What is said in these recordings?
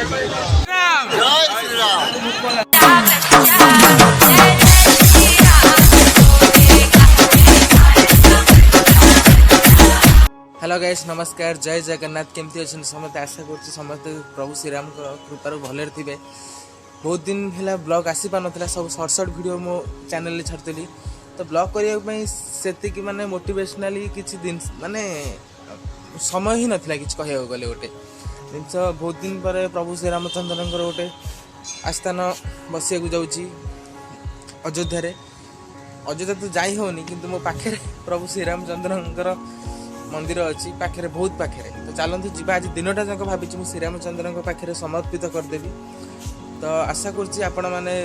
Hello guys, नमस्कार, जय जगन्नाथ। केमती अच्छे समस्त? आशा कर समस्त प्रभु श्रीराम कृपार भले थे। बहुत दिन है ब्लॉग आसी पार ना, सब सर्ट सर्ट वीडियो मो चैनल में छाड़ी। तो ब्लॉग करने से माने मोटिवेशनाली किसी दिन माने समय ही नाला कि कह गले गोटे जिनस। बहुत दिन पर प्रभु श्रीरामचंद्र गोटे आस्थान बसिया जाऊँगी अयोध्या। अयोध्या तो जाई होनी कि मो पाखे प्रभु श्रीरामचंद्र मंदिर अच्छी पाखे, बहुत पाखे। तो चलते जीवा आज दिनटा जाक भावी श्रीरामचंद्र पाखे समर्पित करदेवी। तो आशा कर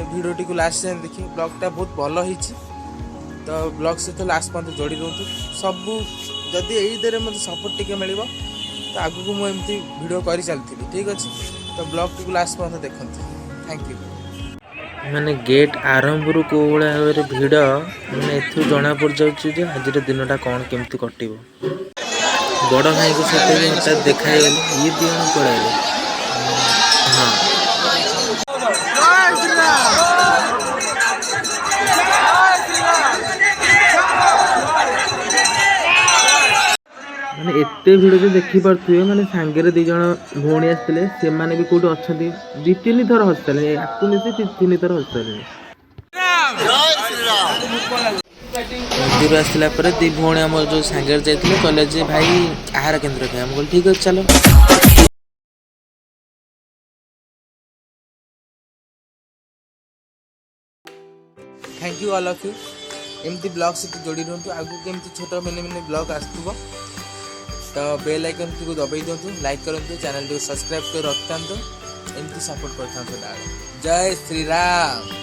भिडियोटी को लास्ट जाए देखिए। ब्लॉगटा बहुत भल हो, तो ब्लॉग सहित लास्ट पर्यटन जोड़ी रुहतु। सबू जदि यही मत सपोर्ट टिके मिल तो आगू मुझे वीडियो कर चलती। ठीक अच्छे, तो ब्लॉग टी लास्ट पर्यटन देखते। Thank you. माने गेट आरंभ रू को भाव भिड़ मैंने एथु जना पड़ जाऊँ आज दिनटा कौन केमती कट। बड़ भाई को सहित हठात देखाई गले ये दिन पड़े। हाँ मैंने एते भिड़ जो देखी पारे मैंने सांगे दी जन भौणी आसते से भी कौट अच्छा दी तीन थर हसते आपको मिसी तीन थर हसते। मंदिर आसला दी भौणी आम जो सांगे जाते कहले भाई आहार केन्द्र खाए। हम ठीक अच्छे चलो। Thank you all of you. एमती ब्लॉग सहित जोड़ी रुहतु। आगू केमती छोट मिनी मिनी ब्लॉग आसुव तो बेल आइकन को दबाई दिंतु, लाइक करूँ, चैनल को सब्सक्राइब कर रखता, एमती सपोर्ट कर। जय श्री राम।